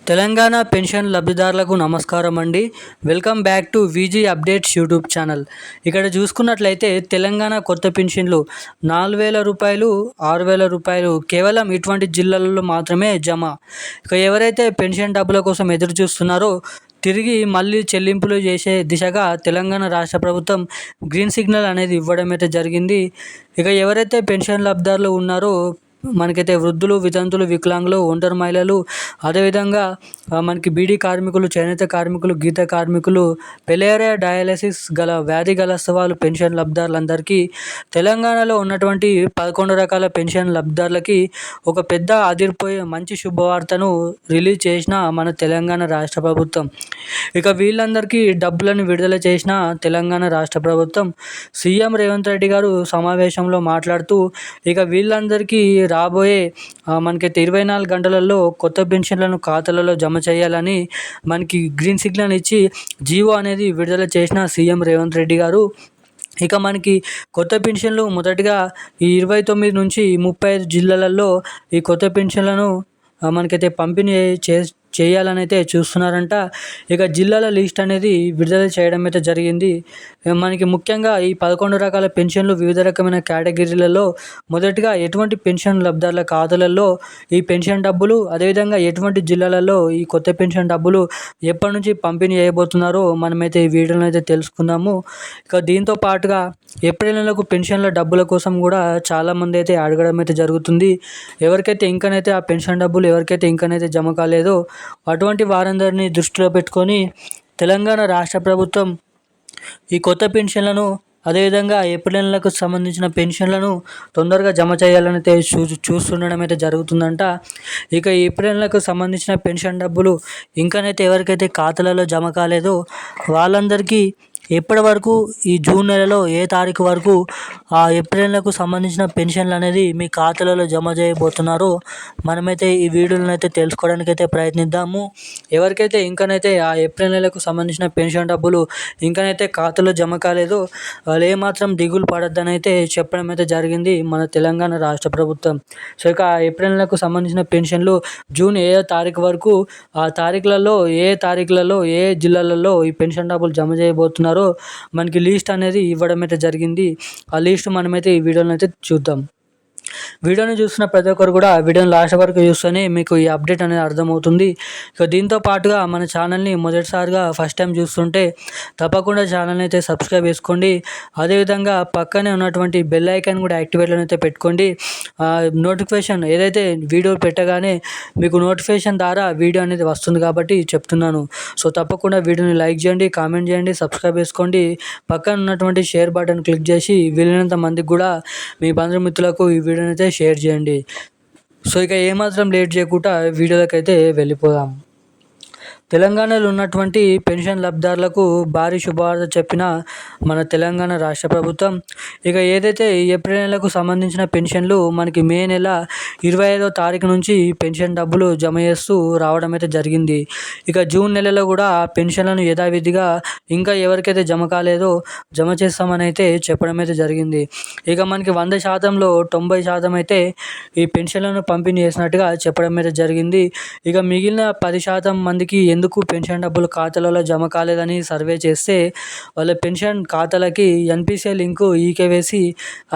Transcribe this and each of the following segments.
Telangana pension లబ్ధిదారులకు నమస్కారం అండి. Welcome back to VG updates YouTube channel. ఇక్కడ చూసుకున్నట్లయితే తెలంగాణ కొత్త పెన్షన్లు 4,000 రూపాయలు, 6,000 రూపాయలు కేవలం ఇటువంటి జిల్లాలలో మాత్రమే జమ. ఇక ఎవరైతే పెన్షన్ డబ్బుల కోసం ఎదురు చూస్తున్నారో తిరిగి మళ్ళీ చెల్లింపులు చేసే దిశగా తెలంగాణ రాష్ట్ర ప్రభుత్వం గ్రీన్ సిగ్నల్ అనేది ఇవ్వడం అయితే జరిగింది. ఇక ఎవరైతే పెన్షన్ లబ్ధిదారులు ఉన్నారో మనకైతే వృద్ధులు, వితంతులు, వికలాంగులు, ఒంటరి మహిళలు, అదేవిధంగా మనకి బీడీ కార్మికులు, చేనేత కార్మికులు, గీత కార్మికులు, పెలేరియా డయాలసిస్ గల వ్యాధి గలస్తవాలు పెన్షన్ లబ్ధిదారులందరికీ తెలంగాణలో ఉన్నటువంటి 11 రకాల పెన్షన్ లబ్ధిదారులకి ఒక పెద్ద అదిరిపోయే మంచి శుభవార్తను రిలీజ్ చేసిన మన తెలంగాణ రాష్ట్ర ప్రభుత్వం. ఇక వీళ్ళందరికీ డబ్బులను విడుదల చేసిన తెలంగాణ రాష్ట్ర ప్రభుత్వం సీఎం రేవంత్ రెడ్డి గారు సమావేశంలో మాట్లాడుతూ ఇక వీళ్ళందరికీ రాబోయే మనకైతే 24 గంటలలో కొత్త పెన్షన్లను ఖాతాలలో జమ చేయాలని మనకి గ్రీన్ సిగ్నల్ ఇచ్చి జీవో అనేది విడుదల చేసిన సీఎం రేవంత్ రెడ్డి గారు. ఇక మనకి కొత్త పెన్షన్లు మొదటిగా ఈ 29 నుంచి 35 జిల్లాలలో ఈ కొత్త పెన్షన్లను మనకైతే పంపిణీ చేయాలని అయితే చూస్తున్నారంట. ఇక జిల్లాల లిస్ట్ అనేది విడుదల చేయడం అయితే జరిగింది. మనకి ముఖ్యంగా ఈ 11 రకాల పెన్షన్లు వివిధ రకమైన కేటగిరీలలో మొదటిగా ఎటువంటి పెన్షన్ లబ్ధిదారుల ఖాతాలలో ఈ పెన్షన్ డబ్బులు, అదేవిధంగా ఎటువంటి జిల్లాలలో ఈ కొత్త పెన్షన్ డబ్బులు ఎప్పటి నుంచి పంపిణీ చేయబోతున్నారో మనమైతే ఈ వీడియోలో అయితే తెలుసుకుందాము. ఇక దీంతో పాటుగా ఏప్రిల్ నెలకు పెన్షన్ల డబ్బుల కోసం కూడా చాలామంది అయితే అడగడం అయితే జరుగుతుంది. ఎవరికైతే ఇంకనైతే ఆ పెన్షన్ డబ్బులు ఎవరికైతే ఇంకనైతే జమ కాలేదో అటువంటి వారందరినీ దృష్టిలో పెట్టుకొని తెలంగాణ రాష్ట్ర ప్రభుత్వం ఈ కొత్త పెన్షన్లను, అదేవిధంగా ఏప్రిల్ నెలకు సంబంధించిన పెన్షన్లను తొందరగా జమ చేయాలని అయితే చూస్తుండడం అయితే జరుగుతుందంట. ఇక ఏప్రిల్ నెలకు సంబంధించిన పెన్షన్ డబ్బులు ఇంకనైతే ఎవరికైతే ఖాతాలలో జమ కాలేదో వాళ్ళందరికీ ఎప్పటి వరకు ఈ జూన్ నెలలో ఏ తారీఖు వరకు ఆ ఏప్రిల్ నెలకు సంబంధించిన పెన్షన్లు అనేది మీ ఖాతాలలో జమ చేయబోతున్నారో మనమైతే ఈ వీడియోలను అయితే తెలుసుకోవడానికి అయితే ప్రయత్నిద్దాము. ఎవరికైతే ఇంకనైతే ఆ ఏప్రిల్ నెలకు సంబంధించిన పెన్షన్ డబ్బులు ఇంకనైతే ఖాతాలో జమ కాలేదో వాళ్ళు ఏమాత్రం దిగులు పడొద్దని అయితే చెప్పడం అయితే జరిగింది మన తెలంగాణ రాష్ట్ర ప్రభుత్వం. సో ఇక ఏప్రిల్ నెలకు సంబంధించిన పెన్షన్లు జూన్ ఏ తారీఖు వరకు ఆ తారీఖులలో ఏ జిల్లాలలో ఈ పెన్షన్ డబ్బులు జమ చేయబోతున్నారు మనకి లిస్ట్ అనేది ఇవ్వడం అయితే జరిగింది. ఆ లిస్ట్ మనమైతే ఈ వీడియోలో అయితే చూద్దాం. వీడియోని చూస్తున్న ప్రతి ఒక్కరు కూడా వీడియోని లాస్ట్ వరకు చూస్తేనే మీకు ఈ అప్డేట్ అనేది అర్థమవుతుంది. ఇక దీంతో పాటుగా మన ఛానల్ని మొదటిసారిగా ఫస్ట్ టైం చూస్తుంటే తప్పకుండా ఛానల్ని అయితే సబ్స్క్రైబ్ చేసుకోండి. అదేవిధంగా పక్కనే ఉన్నటువంటి బెల్ ఐకాన్ కూడా యాక్టివేట్లో అయితే పెట్టుకోండి. నోటిఫికేషన్ ఏదైతే వీడియో పెట్టగానే మీకు నోటిఫికేషన్ ద్వారా వీడియో అనేది వస్తుంది కాబట్టి చెప్తున్నాను. సో తప్పకుండా వీడియోని లైక్ చేయండి, కామెంట్ చేయండి, సబ్స్క్రైబ్ చేసుకోండి. పక్కన ఉన్నటువంటి షేర్ బటన్ క్లిక్ చేసి వీలైనంత మందికి కూడా మీ బంధుమిత్రులకు ఈ వీడియోని అయితే షేర్ చేయండి. సో ఇక ఏమాత్రం లేట్ చేయకుండా వీడియోలోకి అయితే వెళ్ళిపోదాం. తెలంగాణలో ఉన్నటువంటి పెన్షన్ లబ్ధిదారులకు భారీ శుభవార్త చెప్పిన మన తెలంగాణ రాష్ట్ర ప్రభుత్వం. ఇక ఏదైతే ఏప్రిల్ నెలకు సంబంధించిన పెన్షన్లు మనకి మే నెల 25వ తారీఖు నుంచి పెన్షన్ డబ్బులు జమ చేస్తూ రావడం అయితే జరిగింది. ఇక జూన్ నెలలో కూడా పెన్షన్లను యథావిధిగా ఇంకా ఎవరికైతే జమ కాలేదో జమ చేస్తామని అయితే చెప్పడం అయితే జరిగింది. ఇక మనకి 100%లో 90% అయితే ఈ పెన్షన్లను పంపిణీ చేసినట్టుగా చెప్పడం అయితే జరిగింది. ఇక మిగిలిన 10% మందికి ఎందుకు పెన్షన్ డబ్బులు ఖాతాలలో జమ కాలేదని సర్వే చేస్తే వాళ్ళ పెన్షన్ ఖాతాలకి ఎన్పిసిఐ లింకు ఈకేవైసీ,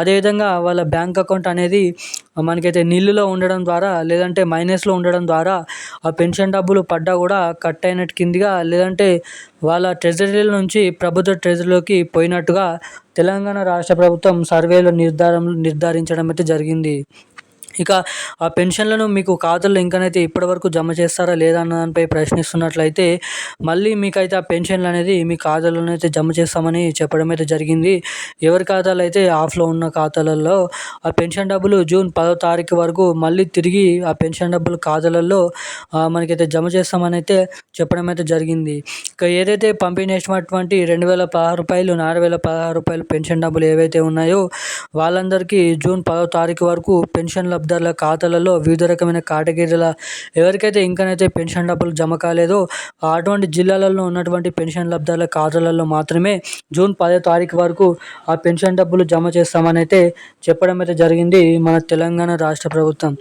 అదేవిధంగా వాళ్ళ బ్యాంక్ అకౌంట్ అనేది మనకైతే నిల్లులో ఉండడం ద్వారా లేదంటే మైనస్లో ఉండడం ద్వారా ఆ పెన్షన్ డబ్బులు పడ్డా కూడా కట్ అయినట్టు కిందిగా లేదంటే వాళ్ళ ట్రెజరీల నుంచి ప్రభుత్వ ట్రెజరీలోకి పోయినట్టుగా తెలంగాణ రాష్ట్ర ప్రభుత్వం సర్వేలో నిర్ధారించడం అయితే జరిగింది. ఇక ఆ పెన్షన్లను మీకు ఖాతాలో ఇంకనైతే ఇప్పటివరకు జమ చేస్తారా లేదా అన్న దానిపై ప్రశ్నిస్తున్నట్లయితే మళ్ళీ మీకైతే ఆ పెన్షన్లు అనేది మీ ఖాతాలోనే అయితే జమ చేస్తామని చెప్పడం అయితే జరిగింది. ఎవరి ఖాతాలు అయితే ఆఫ్లో ఉన్న ఖాతాలలో ఆ పెన్షన్ డబ్బులు జూన్ 10వ తారీఖు వరకు మళ్ళీ తిరిగి ఆ పెన్షన్ డబ్బులు ఖాతాలలో మనకైతే జమ చేస్తామని అయితే చెప్పడం అయితే జరిగింది. ఇక ఏదైతే పంపిణీ చేసినటువంటి 2,016 రూపాయలు, 4,016 రూపాయలు పెన్షన్ డబ్బులు ఏవైతే ఉన్నాయో వాళ్ళందరికీ జూన్ 10వ తారీఖు వరకు పెన్షన్ లబ్ధిదారుల ఖాతాలలో వివిధ రకమైన కేటగిరీల ఎవరికైతే ఇంకనైతే పెన్షన్ డబ్బులు జమ కాలేదో అటువంటి జిల్లాలలో ఉన్నటువంటి పెన్షన్ లబ్ధిదారుల ఖాతాలలో మాత్రమే జూన్ 10వ తారీఖు వరకు ఆ పెన్షన్ డబ్బులు జమ చేస్తామని అయితే చెప్పడం అయితే జరిగింది మన తెలంగాణ రాష్ట్ర ప్రభుత్వం.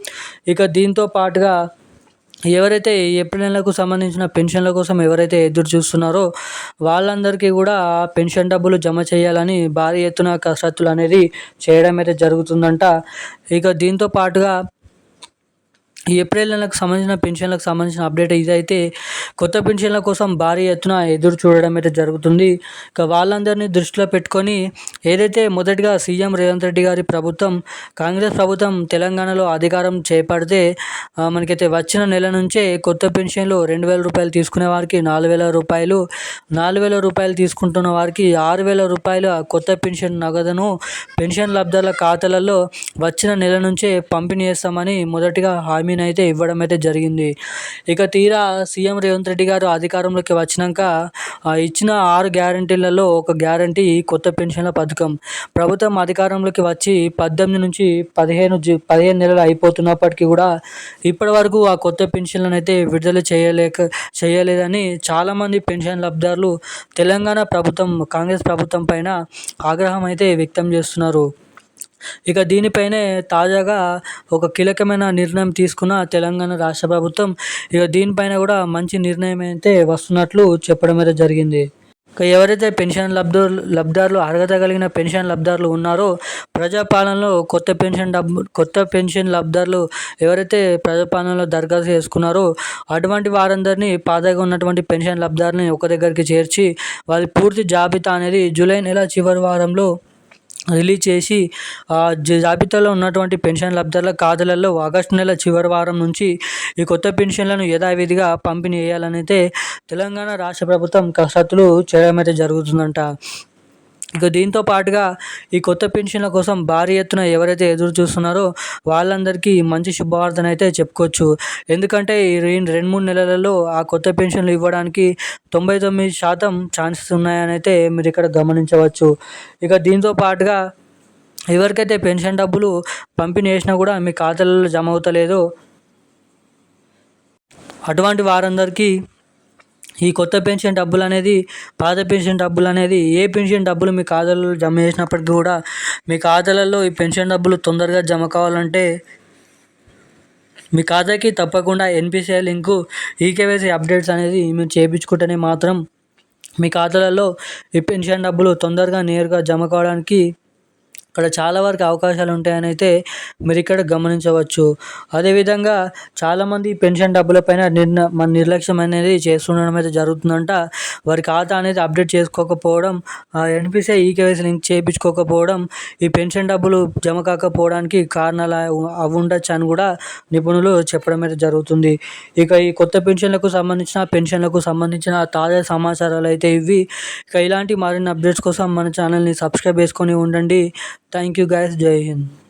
ఇక దీంతో పాటుగా ఎవరైతే ఏప్రిల్ నెలకు సంబంధించిన పెన్షన్ల కోసం ఎవరైతే ఎదురు చూస్తున్నారో వాళ్ళందరికీ కూడా పెన్షన్ డబ్బులు జమ చేయాలని భారీ ఎత్తున కసరత్తులు అనేది చేయడం అయితే జరుగుతుందంట. ఇక దీంతో పాటుగా ఏప్రిల్ నెలకు సంబంధించిన పెన్షన్లకు సంబంధించిన అప్డేట్ ఇదైతే కొత్త పెన్షన్ల కోసం భారీ ఎత్తున ఎదురు చూడడం అయితే జరుగుతుంది. ఇక వాళ్ళందరినీ దృష్టిలో పెట్టుకొని ఏదైతే మొదటిగా సీఎం రేవంత్ రెడ్డి గారి ప్రభుత్వం కాంగ్రెస్ ప్రభుత్వం తెలంగాణలో అధికారం చేపడితే మనకైతే వచ్చిన నెల నుంచే కొత్త పెన్షన్లు 2,000 రూపాయలు తీసుకునే వారికి 4,000 రూపాయలు, 4,000 రూపాయలు తీసుకుంటున్న వారికి 6,000 రూపాయల కొత్త పెన్షన్ నగదును పెన్షన్ లబ్ధిదారుల ఖాతాలలో వచ్చిన నెల నుంచే పంపిణీ చేస్తామని మొదటిగా హామీని అయితే ఇవ్వడం అయితే జరిగింది. ఇక తీరా సీఎం రేవంత్ రెడ్డి గారు అధికారంలోకి వచ్చినాక ఇచ్చిన 6 గ్యారంటీలలో ఒక గ్యారంటీ కొత్త పెన్షన్ల పథకం. ప్రభుత్వం అధికారంలోకి వచ్చి 18 నుంచి 15 నెలలు అయిపోతున్నప్పటికీ కూడా ఇప్పటి వరకు ఆ కొత్త పెన్షన్లను అయితే విడుదల చేయలేదని చాలామంది పెన్షన్ లబ్ధిదారులు తెలంగాణ ప్రభుత్వం కాంగ్రెస్ ప్రభుత్వం పైన ఆగ్రహం అయితే వ్యక్తం చేస్తున్నారు. ఇక దీనిపైనే తాజాగా ఒక కీలకమైన నిర్ణయం తీసుకున్న తెలంగాణ రాష్ట్ర ప్రభుత్వం. ఇక దీనిపైన కూడా మంచి నిర్ణయం అయితే వస్తున్నట్లు చెప్పడం అయితే జరిగింది. ఇక ఎవరైతే పెన్షన్ లబ్ధిదారులు అర్హత కలిగిన పెన్షన్ లబ్ధిదారులు ఉన్నారో ప్రజాపాలనలో కొత్త పెన్షన్ లబ్ధిదారులు ఎవరైతే ప్రజాపాలనలో దరఖాస్తు చేసుకున్నారో అటువంటి వారందరినీ పాతగా ఉన్నటువంటి పెన్షన్ లబ్ధిదారులని ఒక దగ్గరికి చేర్చి వారి పూర్తి జాబితా అనేది జూలై నెల చివరి వారంలో రిలీజ్ చేసి జాబితాలో ఉన్నటువంటి పెన్షన్ లబ్ధిదారుల ఖాతాలలో ఆగస్టు నెల చివరి వారం నుంచి ఈ కొత్త పెన్షన్లను యథావిధిగా పంపిణీ చేయాలని అయితే తెలంగాణ రాష్ట్ర ప్రభుత్వం కసరత్తులు చేయడం అయితే జరుగుతుందంట. ఇక దీంతో పాటుగా ఈ కొత్త పెన్షన్ల కోసం భారీ ఎత్తున ఎవరైతే ఎదురు చూస్తున్నారో వాళ్ళందరికీ మంచి శుభవార్తను అయితే చెప్పుకోవచ్చు. ఎందుకంటే ఈ 2-3 నెలలలో ఆ కొత్త పెన్షన్లు ఇవ్వడానికి 99% ఛాన్సెస్ ఉన్నాయని అయితే మీరు ఇక్కడ గమనించవచ్చు. ఇక దీంతో పాటుగా ఎవరికైతే పెన్షన్ డబ్బులు పంపిణీ చేసినా కూడా మీ ఖాతాలలో జమ అవుతలేదో అటువంటి వారందరికీ ఈ కొత్త పెన్షన్ డబ్బులు అనేది పాత పెన్షన్ డబ్బులు అనేది ఏ పెన్షన్ డబ్బులు మీ ఖాతాలలో జమ చేసినప్పటికీ కూడా మీ ఖాతాలలో ఈ పెన్షన్ డబ్బులు తొందరగా జమ కావాలంటే మీ ఖాతాకి తప్పకుండా ఎన్పిసిఐ లింకు ఈకేవైసీ అప్డేట్స్ అనేది మీరు చేయించుకుంటేనే మాత్రం మీ ఖాతాలలో ఈ పెన్షన్ డబ్బులు తొందరగా నేరుగా జమ కావడానికి ఇక్కడ చాలా వరకు అవకాశాలు ఉంటాయని అయితే మీరు ఇక్కడ గమనించవచ్చు. అదేవిధంగా చాలామంది పెన్షన్ డబ్బులపైన నిర్లక్ష్యం అనేది చేస్తుండడం అయితే జరుగుతుందంట. వారి ఖాతా అనేది అప్డేట్ చేసుకోకపోవడం, ఎన్పిసిఐ ఈకేవైసీ లింక్ చేయించుకోకపోవడం ఈ పెన్షన్ డబ్బులు జమ కాకపోవడానికి కారణాలు అవి ఉండొచ్చు అని కూడా నిపుణులు చెప్పడం అయితే జరుగుతుంది. ఇక ఈ కొత్త పెన్షన్లకు సంబంధించిన తాజా సమాచారాలు అయితే ఇవి. ఇక ఇలాంటి మరిన్ని అప్డేట్స్ కోసం మన ఛానల్ని సబ్స్క్రైబ్ చేసుకొని ఉండండి. Thank you guys. జై హింద్.